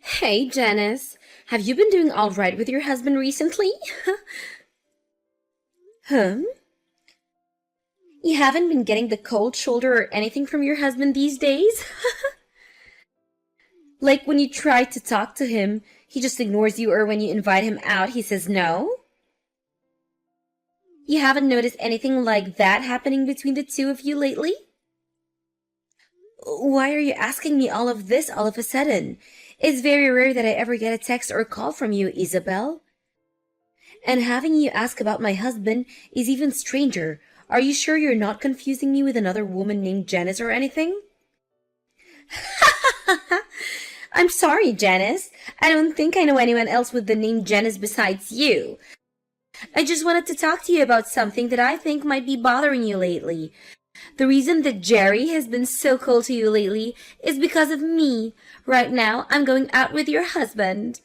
Hey, Janice. Have you been doing all right with your husband recently? Huh? You haven't been getting the cold shoulder or anything from your husband these days? Like when you try to talk to him, he just ignores you, or when you invite him out, he says no? You haven't noticed anything like that happening between the two of you lately? Why are you asking me all of this all of a sudden? It's very rare that I ever get a text or call from you, Isabel. And having you ask about my husband is even stranger. Are you sure you're not confusing me with another woman named Janice or anything? I'm sorry, Janice. I don't think I know anyone else with the name Janice besides you. I just wanted to talk to you about something that I think might be bothering you lately. The reason that Jerry has been so cold to you lately is because of me. Right now, I'm going out with your husband.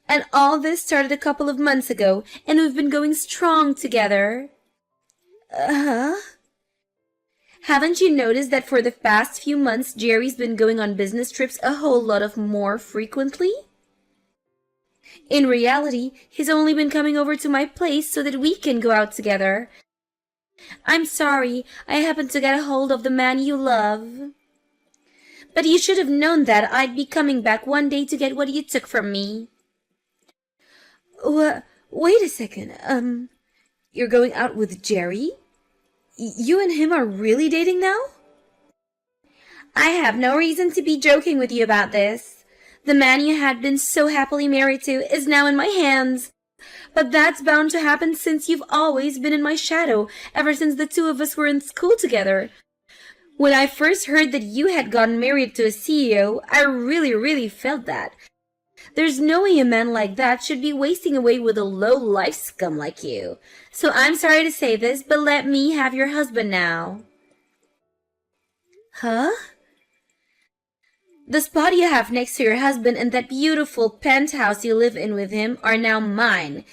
And all this started a couple of months ago, and we've been going strong together. Uh-huh. Haven't you noticed that for the past few months, Jerry's been going on business trips a whole lot of more frequently? In reality, he's only been coming over to my place so that we can go out together. I'm sorry, I happened to get a hold of the man you love. But you should have known that I'd be coming back one day to get what you took from me. Wait a second. You're going out with Jerry? You and him are really dating now? I have no reason to be joking with you about this. The man you had been so happily married to is now in my hands. But that's bound to happen since you've always been in my shadow ever since the two of us were in school together. When I first heard that you had gotten married to a CEO, I really felt that. There's no way a man like that should be wasting away with a low-life scum like you. So I'm sorry to say this, but let me have your husband now. Huh? The spot you have next to your husband and that beautiful penthouse you live in with him are now mine.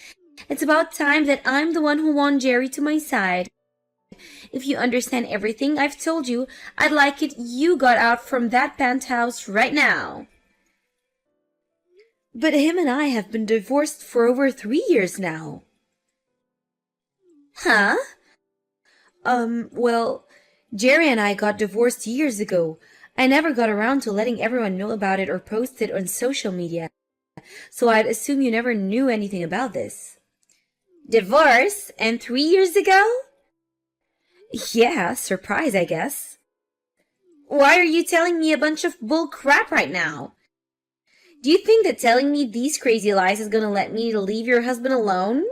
It's about time that I'm the one who won Jerry to my side. If you understand everything I've told you, I'd like it you got out from that penthouse right now. But him and I have been divorced for over 3 years now. Huh? Well, Jerry and I got divorced years ago. I never got around to letting everyone know about it or post it on social media, so I'd assume you never knew anything about this. Divorce? And 3 years ago? Yeah, surprise, I guess. Why are you telling me a bunch of bull crap right now? Do you think that telling me these crazy lies is gonna let me leave your husband alone?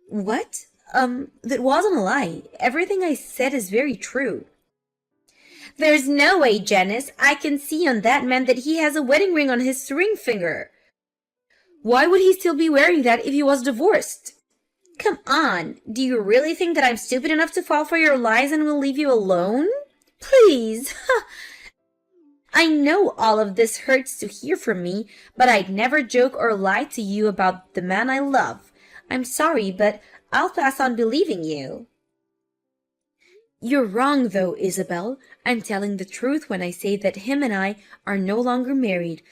What? That wasn't a lie. Everything I said is very true. There's no way, Janice. I can see on that man that he has a wedding ring on his ring finger. Why would he still be wearing that if he was divorced? Come on, do you really think that I'm stupid enough to fall for your lies and will leave you alone? Please. I know all of this hurts to hear from me, but I'd never joke or lie to you about the man I love. I'm sorry, but I'll pass on believing you. You're wrong, though, Isabel. I'm telling the truth when I say that him and I are no longer married.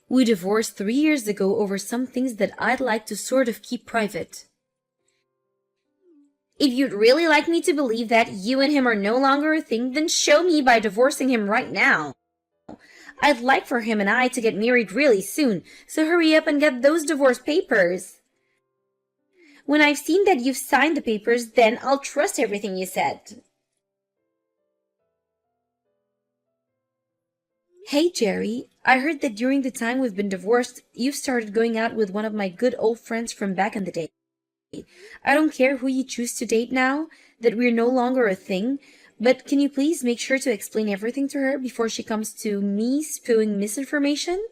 We divorced 3 years ago over some things that I'd like to sort of keep private. If you'd really like me to believe that you and him are no longer a thing, then show me by divorcing him right now. I'd like for him and I to get married really soon, so hurry up and get those divorce papers. When I've seen that you've signed the papers, then I'll trust everything you said. Hey, Jerry, I heard that during the time we've been divorced, you've started going out with one of my good old friends from back in the day. I don't care who you choose to date now, that we're no longer a thing, but can you please make sure to explain everything to her before she comes to me spewing misinformation?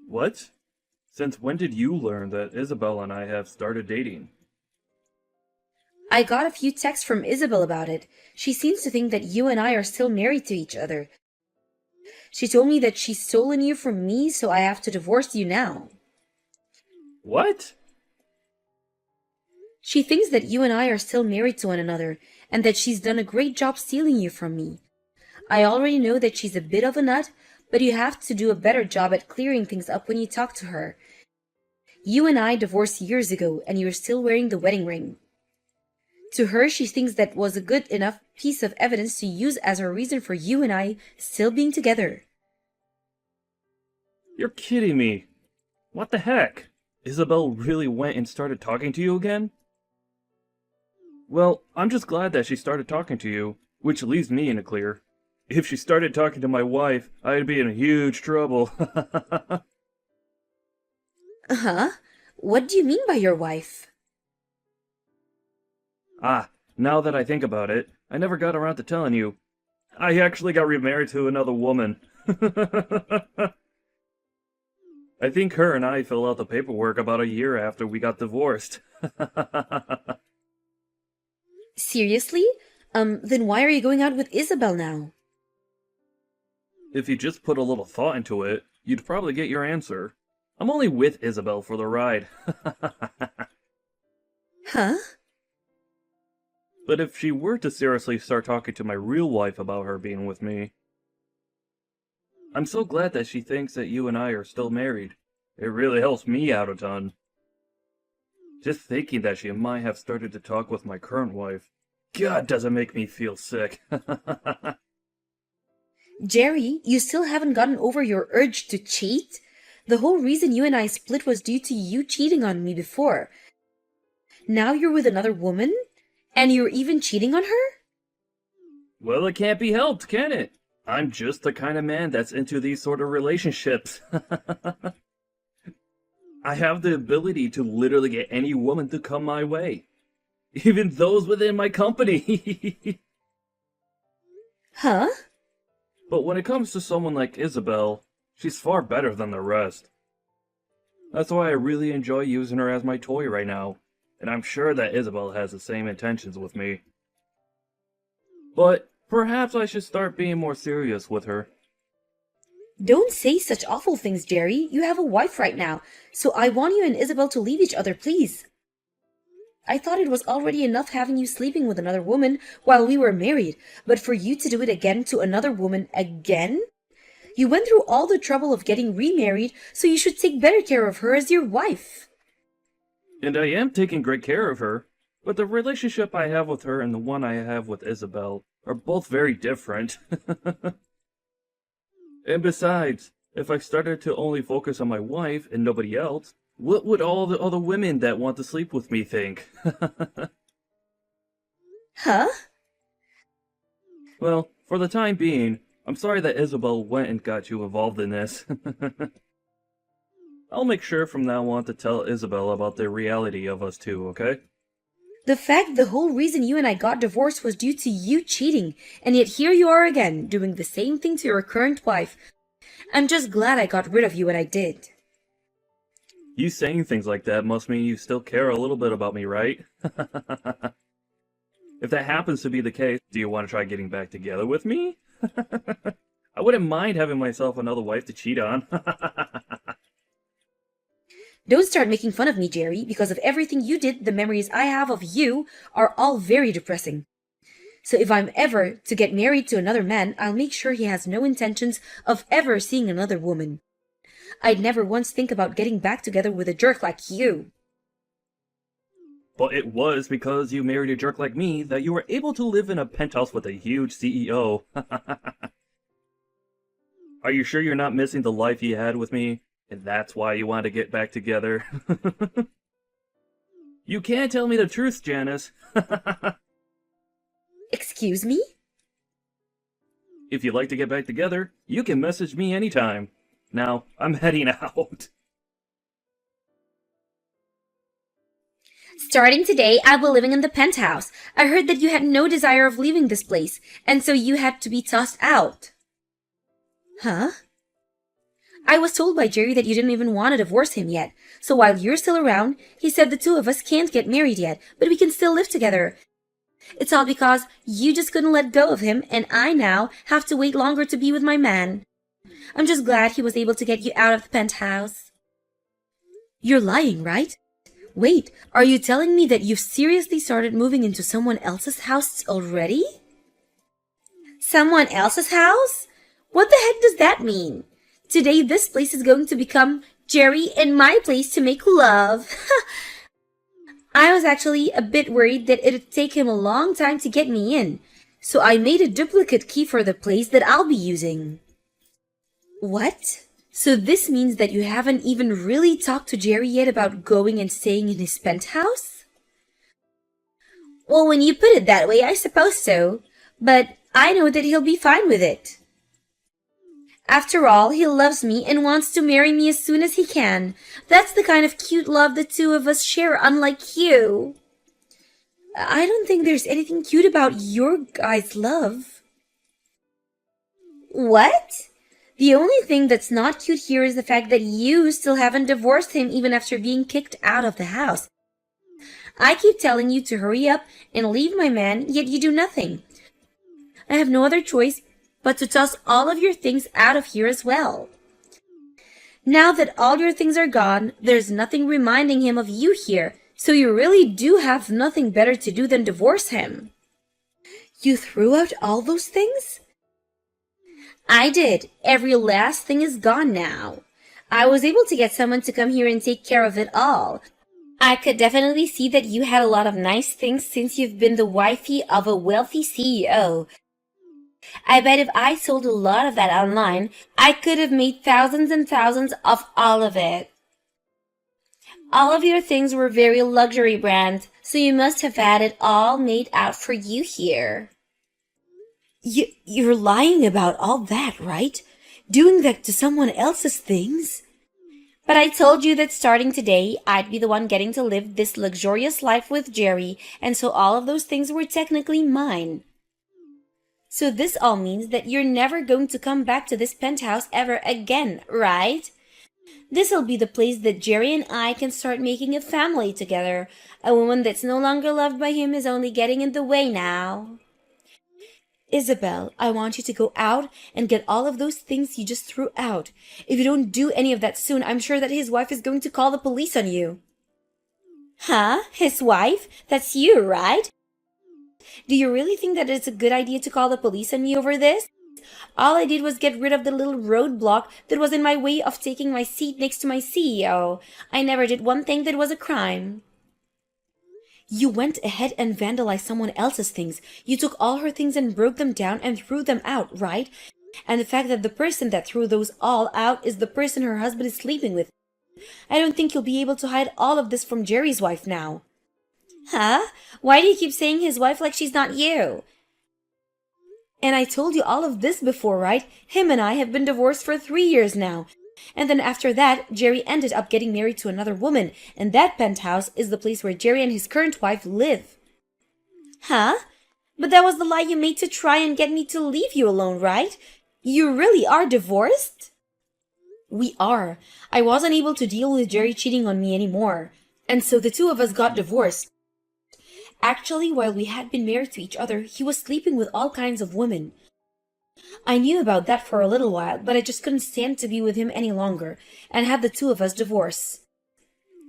What? Since when did you learn that Isabel and I have started dating? I got a few texts from Isabel about it. She seems to think that you and I are still married to each other. She told me that she's stolen you from me, so I have to divorce you now. What? She thinks that you and I are still married to one another, and that she's done a great job stealing you from me. I already know that she's a bit of a nut, but you have to do a better job at clearing things up when you talk to her. You and I divorced years ago, and you're still wearing the wedding ring. To her, she thinks that was a good enough piece of evidence to use as a reason for you and I still being together. You're kidding me. What the heck? Isabel really went and started talking to you again? Well, I'm just glad that she started talking to you, which leaves me in the clear. If she started talking to my wife, I'd be in huge trouble. Huh? What do you mean by your wife? Now that I think about it, I never got around to telling you. I actually got remarried to another woman. I think her and I filled out the paperwork about a year after we got divorced. Seriously? Then why are you going out with Isabel now? If you just put a little thought into it, you'd probably get your answer. I'm only with Isabel for the ride. Huh? But if she were to seriously start talking to my real wife about her being with me, I'm so glad that she thinks that you and I are still married. It really helps me out a ton. Just thinking that she might have started to talk with my current wife, God, does it make me feel sick. Jerry, you still haven't gotten over your urge to cheat? The whole reason you and I split was due to you cheating on me before. Now you're with another woman? And you're even cheating on her? Well, it can't be helped, can it? I'm just the kind of man that's into these sort of relationships. I have the ability to literally get any woman to come my way. Even those within my company. Huh? But when it comes to someone like Isabel, she's far better than the rest. That's why I really enjoy using her as my toy right now. And I'm sure that Isabel has the same intentions with me. But perhaps I should start being more serious with her. Don't say such awful things, Jerry. You have a wife right now, so I want you and Isabel to leave each other, please. I thought it was already enough having you sleeping with another woman while we were married, but for you to do it again to another woman again? You went through all the trouble of getting remarried, so you should take better care of her as your wife. And I am taking great care of her, but the relationship I have with her and the one I have with Isabel are both very different. And besides, if I started to only focus on my wife and nobody else, what would all the other women that want to sleep with me think? Huh? Well, for the time being, I'm sorry that Isabel went and got you involved in this. I'll make sure from now on to tell Isabel about the reality of us two, okay? The fact the whole reason you and I got divorced was due to you cheating, and yet here you are again, doing the same thing to your current wife. I'm just glad I got rid of you when I did. You saying things like that must mean you still care a little bit about me, right? If that happens to be the case, do you want to try getting back together with me? I wouldn't mind having myself another wife to cheat on. Don't start making fun of me, Jerry. Because of everything you did, the memories I have of you are all very depressing. So if I'm ever to get married to another man, I'll make sure he has no intentions of ever seeing another woman. I'd never once think about getting back together with a jerk like you. But it was because you married a jerk like me that you were able to live in a penthouse with a huge CEO. Are you sure you're not missing the life you had with me? And that's why you want to get back together? You can't tell me the truth, Janice. Excuse me? If you'd like to get back together, you can message me anytime. Now, I'm heading out. Starting today, I'll be living in the penthouse. I heard that you had no desire of leaving this place, and so you had to be tossed out. Huh? I was told by Jerry that you didn't even want to divorce him yet. So while you're still around, he said the two of us can't get married yet, but we can still live together. It's all because you just couldn't let go of him, and I now have to wait longer to be with my man. I'm just glad he was able to get you out of the penthouse. You're lying, right? Wait, are you telling me that you've seriously started moving into someone else's house already? Someone else's house? What the heck does that mean? Today this place is going to become Jerry and my place to make love. I was actually a bit worried that it'd take him a long time to get me in, so I made a duplicate key for the place that I'll be using. What? So this means that you haven't even really talked to Jerry yet about going and staying in his penthouse? Well, when you put it that way, I suppose so. But I know that he'll be fine with it. After all, he loves me and wants to marry me as soon as he can. That's the kind of cute love the two of us share, unlike you. I don't think there's anything cute about your guys' love. What? The only thing that's not cute here is the fact that you still haven't divorced him even after being kicked out of the house. I keep telling you to hurry up and leave my man, yet you do nothing. I have no other choice but to toss all of your things out of here as well. Now that all your things are gone, there's nothing reminding him of you here, so you really do have nothing better to do than divorce him. You threw out all those things? I did. Every last thing is gone now. I was able to get someone to come here and take care of it all. I could definitely see that you had a lot of nice things since you've been the wifey of a wealthy CEO. I bet if I sold a lot of that online, I could have made thousands and thousands of all of it. All of your things were very luxury brand, so you must have had it all made out for you here. You're lying about all that, right? Doing that to someone else's things? But I told you that starting today, I'd be the one getting to live this luxurious life with Jerry, and so all of those things were technically mine. So this all means that you're never going to come back to this penthouse ever again, right? This'll be the place that Jerry and I can start making a family together. A woman that's no longer loved by him is only getting in the way now. Isabel, I want you to go out and get all of those things you just threw out. If you don't do any of that soon, I'm sure that his wife is going to call the police on you. Huh? His wife? That's you, right? Do you really think that it's a good idea to call the police on me over this? All I did was get rid of the little roadblock that was in my way of taking my seat next to my CEO. I never did one thing that was a crime. You went ahead and vandalized someone else's things. You took all her things and broke them down and threw them out, right? And the fact that the person that threw those all out is the person her husband is sleeping with. I don't think you'll be able to hide all of this from Jerry's wife now. Huh? Why do you keep saying his wife like she's not you? And I told you all of this before, right? Him and I have been divorced for 3 years now. And then after that, Jerry ended up getting married to another woman, and that penthouse is the place where Jerry and his current wife live. Huh? But that was the lie you made to try and get me to leave you alone, right? You really are divorced? We are. I wasn't able to deal with Jerry cheating on me anymore, and so the two of us got divorced. Actually, while we had been married to each other, he was sleeping with all kinds of women. I knew about that for a little while, but I just couldn't stand to be with him any longer, and had the two of us divorce.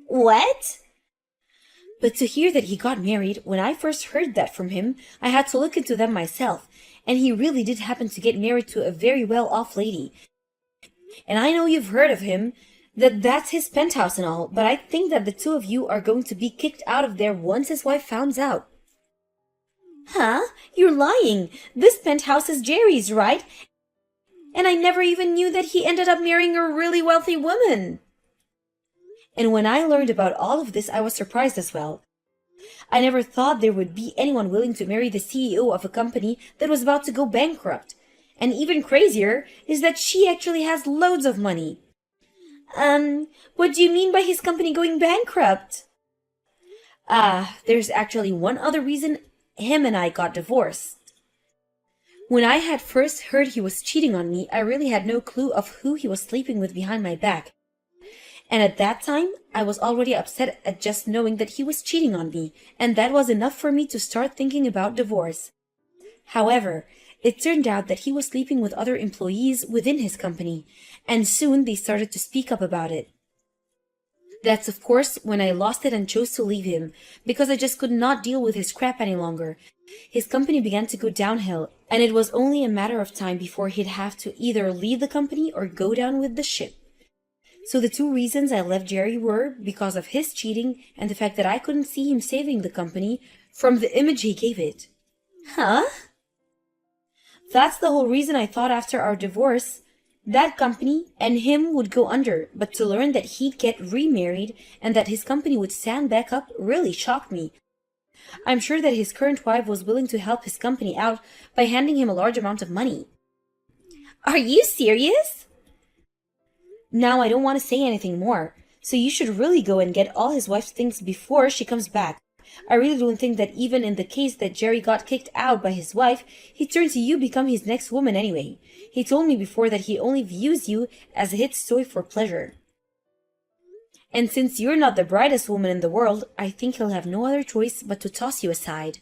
What? But to hear that he got married, when I first heard that from him, I had to look into them myself, and he really did happen to get married to a very well-off lady. And I know you've heard of him, that's his penthouse and all, but I think that the two of you are going to be kicked out of there once his wife finds out. Huh? You're lying. This penthouse is Jerry's, right? And I never even knew that he ended up marrying a really wealthy woman. And when I learned about all of this, I was surprised as well. I never thought there would be anyone willing to marry the CEO of a company that was about to go bankrupt. And even crazier is that she actually has loads of money. What do you mean by his company going bankrupt? There's actually one other reason him and I got divorced. When I had first heard he was cheating on me, I really had no clue of who he was sleeping with behind my back. And at that time, I was already upset at just knowing that he was cheating on me, and that was enough for me to start thinking about divorce. However, it turned out that he was sleeping with other employees within his company, and soon they started to speak up about it. That's of course when I lost it and chose to leave him, because I just could not deal with his crap any longer. His company began to go downhill, and it was only a matter of time before he'd have to either leave the company or go down with the ship. So the two reasons I left Jerry were because of his cheating and the fact that I couldn't see him saving the company from the image he gave it. Huh? That's the whole reason I thought after our divorce that company and him would go under, but to learn that he'd get remarried and that his company would stand back up really shocked me. I'm sure that his current wife was willing to help his company out by handing him a large amount of money. Are you serious? Now I don't want to say anything more, so you should really go and get all his wife's things before she comes back. I really don't think that even in the case that Jerry got kicked out by his wife, he'd turn to you become his next woman anyway. He told me before that he only views you as a hit toy for pleasure. And since you're not the brightest woman in the world, I think he'll have no other choice but to toss you aside.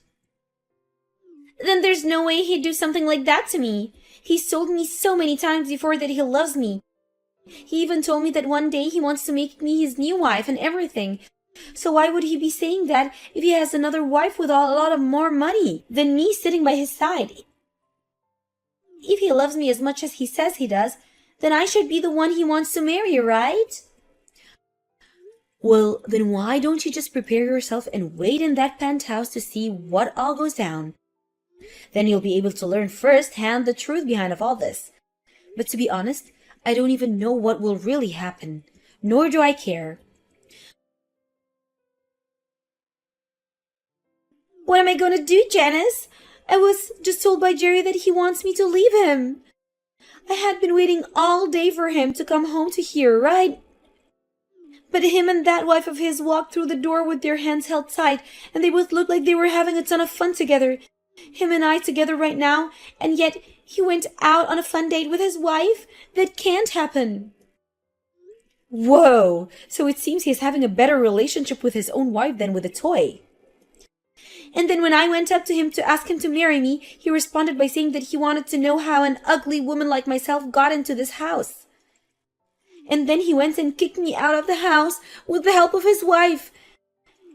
Then there's no way he'd do something like that to me. He's told me so many times before that he loves me. He even told me that one day he wants to make me his new wife and everything. So why would he be saying that if he has another wife with a lot of more money than me sitting by his side? If he loves me as much as he says he does, then I should be the one he wants to marry, right? Well, then why don't you just prepare yourself and wait in that penthouse to see what all goes down? Then you'll be able to learn firsthand the truth behind of all this. But to be honest, I don't even know what will really happen, nor do I care. What am I going to do, Janice? I was just told by Jerry that he wants me to leave him. I had been waiting all day for him to come home to here, right? But him and that wife of his walked through the door with their hands held tight, and they both looked like they were having a ton of fun together. Him and I together right now, and yet he went out on a fun date with his wife? That can't happen. Whoa! So it seems he's having a better relationship with his own wife than with a toy. And then when I went up to him to ask him to marry me, he responded by saying that he wanted to know how an ugly woman like myself got into this house. And then he went and kicked me out of the house with the help of his wife.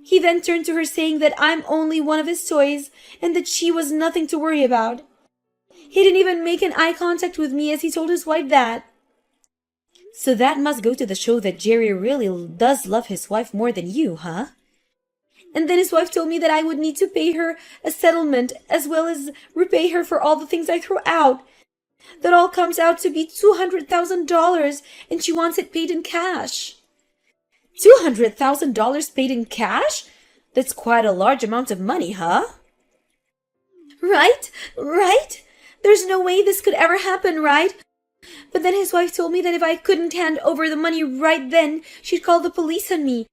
He then turned to her saying that I'm only one of his toys and that she was nothing to worry about. He didn't even make an eye contact with me as he told his wife that. So that must go to the show that Jerry really does love his wife more than you, huh? And then his wife told me that I would need to pay her a settlement as well as repay her for all the things I threw out. That all comes out to be $200,000, and she wants it paid in cash. $200,000 paid in cash? That's quite a large amount of money, huh? Right? There's no way this could ever happen, right? But then his wife told me that if I couldn't hand over the money right then, she'd call the police on me.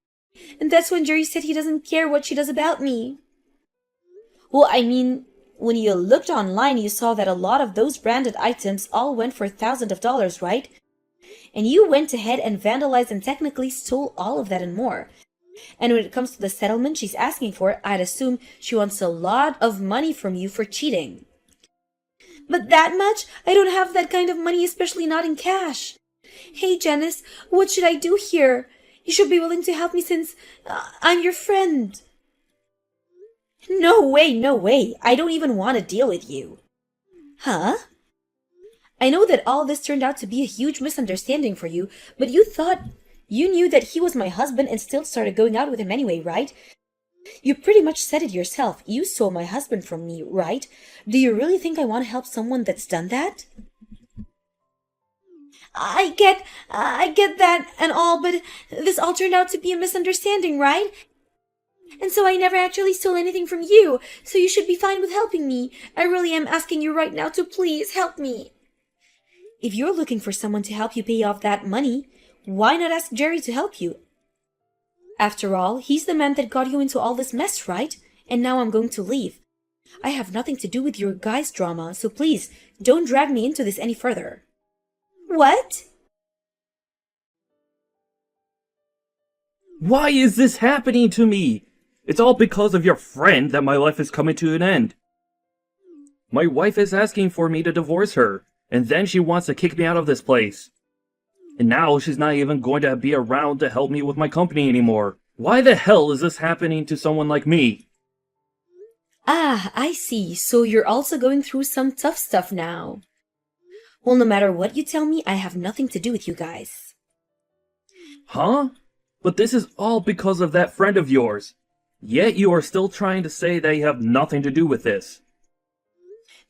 And that's when Jerry said he doesn't care what she does about me. Well, I mean, when you looked online, you saw that a lot of those branded items all went for thousands of dollars, right? And you went ahead and vandalized and technically stole all of that and more. And when it comes to the settlement she's asking for, I'd assume she wants a lot of money from you for cheating. But that much? I don't have that kind of money, especially not in cash. Hey, Janice, what should I do here? You should be willing to help me since I'm your friend. No way. I don't even want to deal with you. Huh? I know that all this turned out to be a huge misunderstanding for you, but you thought you knew that he was my husband and still started going out with him anyway, right? You pretty much said it yourself. You stole my husband from me, right? Do you really think I want to help someone that's done that? I get that and all, but this all turned out to be a misunderstanding, right? And so I never actually stole anything from you, so you should be fine with helping me. I really am asking you right now to please help me. If you're looking for someone to help you pay off that money, why not ask Jerry to help you? After all, he's the man that got you into all this mess, right? And now I'm going to leave. I have nothing to do with your guys' drama, so please, don't drag me into this any further. What? Why is this happening to me? It's all because of your friend that my life is coming to an end. My wife is asking for me to divorce her, and then she wants to kick me out of this place. And now she's not even going to be around to help me with my company anymore. Why the hell is this happening to someone like me? Ah, I see. So you're also going through some tough stuff now. Well, no matter what you tell me, I have nothing to do with you guys. Huh? But this is all because of that friend of yours. Yet you are still trying to say that you have nothing to do with this.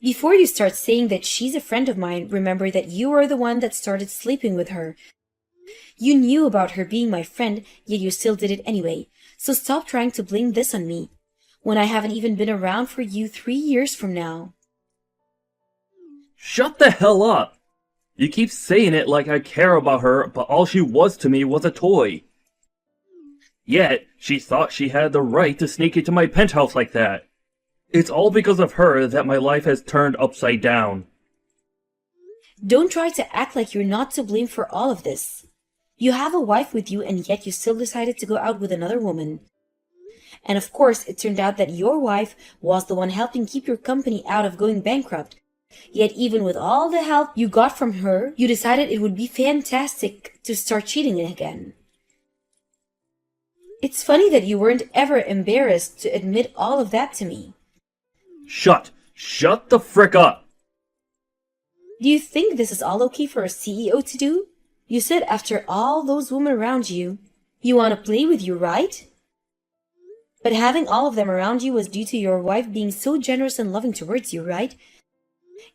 Before you start saying that she's a friend of mine, remember that you are the one that started sleeping with her. You knew about her being my friend, yet you still did it anyway. So stop trying to blame this on me, when I haven't even been around for you 3 years from now. Shut the hell up! You keep saying it like I care about her, but all she was to me was a toy. Yet, she thought she had the right to sneak into my penthouse like that. It's all because of her that my life has turned upside down. Don't try to act like you're not to blame for all of this. You have a wife with you, and yet you still decided to go out with another woman. And of course, it turned out that your wife was the one helping keep your company out of going bankrupt. Yet even with all the help you got from her, you decided it would be fantastic to start cheating again. It's funny that you weren't ever embarrassed to admit all of that to me. Shut the frick up! Do you think this is all okay for a CEO to do? You said after all those women around you, you want to play with you, right? But having all of them around you was due to your wife being so generous and loving towards you, right?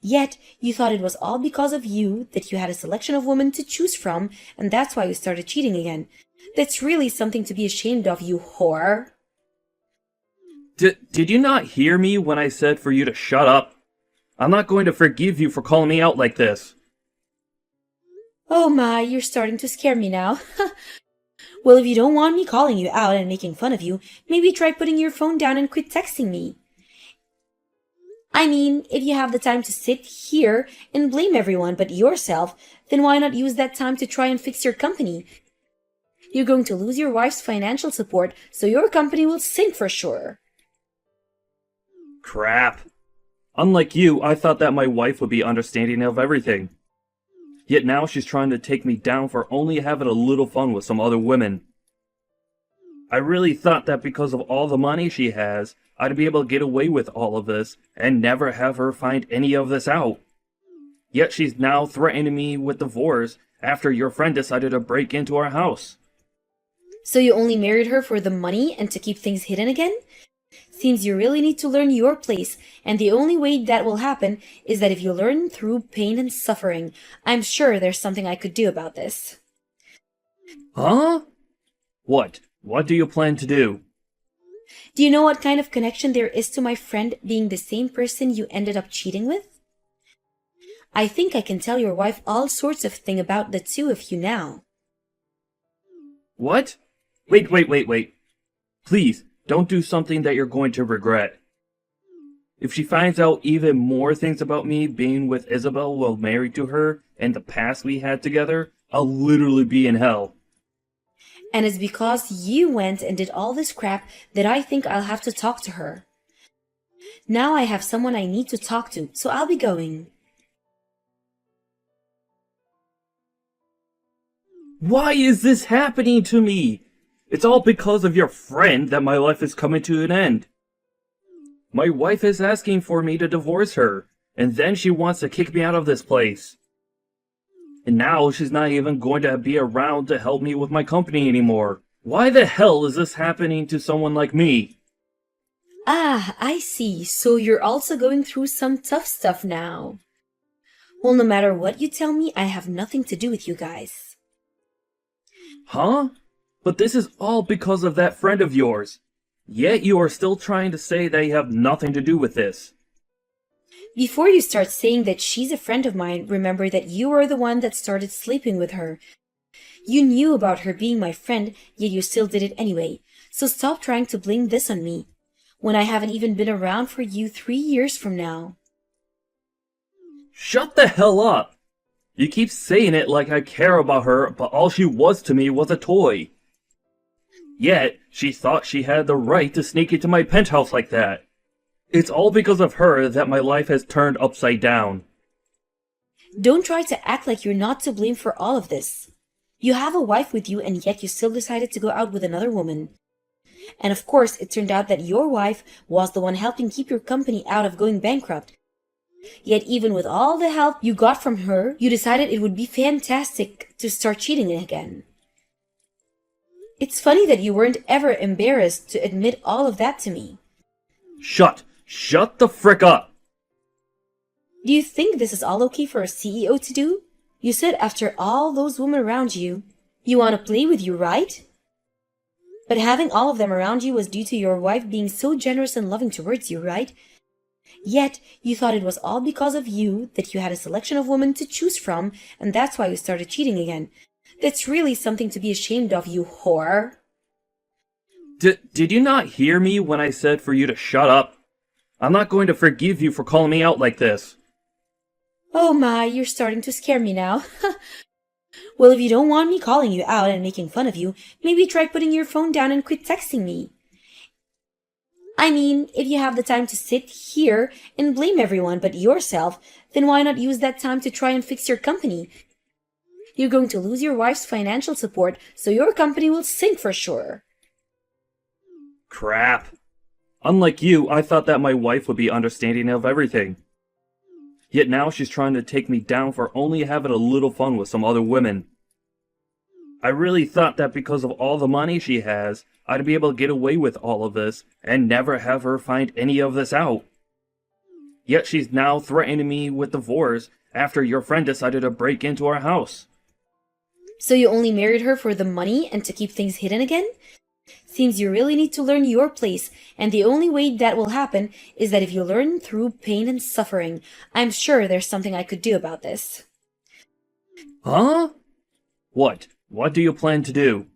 Yet, you thought it was all because of you that you had a selection of women to choose from, and that's why you started cheating again. That's really something to be ashamed of, you whore. Did you not hear me when I said for you to shut up? I'm not going to forgive you for calling me out like this. Oh my, you're starting to scare me now. Well, if you don't want me calling you out and making fun of you, maybe try putting your phone down and quit texting me. I mean, if you have the time to sit here and blame everyone but yourself, then why not use that time to try and fix your company? You're going to lose your wife's financial support, so your company will sink for sure. Crap. Unlike you, I thought that my wife would be understanding of everything. Yet now she's trying to take me down for only having a little fun with some other women. I really thought that because of all the money she has, I'd be able to get away with all of this and never have her find any of this out. Yet she's now threatening me with divorce after your friend decided to break into our house. So you only married her for the money and to keep things hidden again? Seems you really need to learn your place, and the only way that will happen is that if you learn through pain and suffering. I'm sure there's something I could do about this. Huh? What? What do you plan to do? Do you know what kind of connection there is to my friend being the same person you ended up cheating with? I think I can tell your wife all sorts of things about the two of you now. What? Wait. Please, don't do something that you're going to regret. If she finds out even more things about me being with Isabel while married to her and the past we had together, I'll literally be in hell. And it's because you went and did all this crap that I think I'll have to talk to her. Now I have someone I need to talk to, so I'll be going. Why is this happening to me? It's all because of your friend that my life is coming to an end. My wife is asking for me to divorce her, and then she wants to kick me out of this place. And now she's not even going to be around to help me with my company anymore. Why the hell is this happening to someone like me? Ah, I see. So you're also going through some tough stuff now. Well, no matter what you tell me, I have nothing to do with you guys. Huh? But this is all because of that friend of yours. Yet you are still trying to say that you have nothing to do with this. Before you start saying that she's a friend of mine, remember that you are the one that started sleeping with her. You knew about her being my friend, yet you still did it anyway. So stop trying to blame this on me, when I haven't even been around for you 3 years from now. Shut the hell up! You keep saying it like I care about her, but all she was to me was a toy. Yet, she thought she had the right to sneak into my penthouse like that. It's all because of her that my life has turned upside down. Don't try to act like you're not to blame for all of this. You have a wife with you, and yet you still decided to go out with another woman. And of course, it turned out that your wife was the one helping keep your company out of going bankrupt. Yet even with all the help you got from her, you decided it would be fantastic to start cheating again. It's funny that you weren't ever embarrassed to admit all of that to me. Shut the frick up! Do you think this is all okay for a CEO to do? You said after all those women around you, you want to play with you, right? But having all of them around you was due to your wife being so generous and loving towards you, right? Yet, you thought it was all because of you that you had a selection of women to choose from, and that's why you started cheating again. That's really something to be ashamed of, you whore. Did you not hear me when I said for you to shut up? I'm not going to forgive you for calling me out like this. Oh my, you're starting to scare me now. Well, if you don't want me calling you out and making fun of you, maybe try putting your phone down and quit texting me. I mean, if you have the time to sit here and blame everyone but yourself, then why not use that time to try and fix your company? You're going to lose your wife's financial support, so your company will sink for sure. Crap. Unlike you, I thought that my wife would be understanding of everything. Yet now she's trying to take me down for only having a little fun with some other women. I really thought that because of all the money she has, I'd be able to get away with all of this and never have her find any of this out. Yet she's now threatening me with divorce after your friend decided to break into our house. So you only married her for the money and to keep things hidden again? Seems you really need to learn your place, and the only way that will happen is that if you learn through pain and suffering. I'm sure there's something I could do about this. Huh? What? What do you plan to do?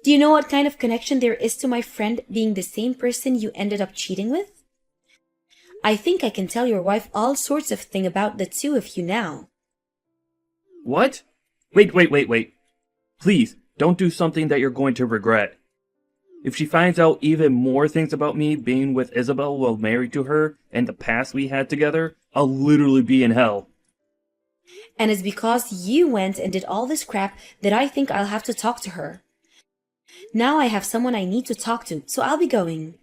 Do you know what kind of connection there is to my friend being the same person you ended up cheating with? I think I can tell your wife all sorts of things about the two of you now. What? Wait. Please, don't do something that you're going to regret. If she finds out even more things about me being with Isabel while married to her and the past we had together, I'll literally be in hell. And it's because you went and did all this crap that I think I'll have to talk to her. Now I have someone I need to talk to, so I'll be going.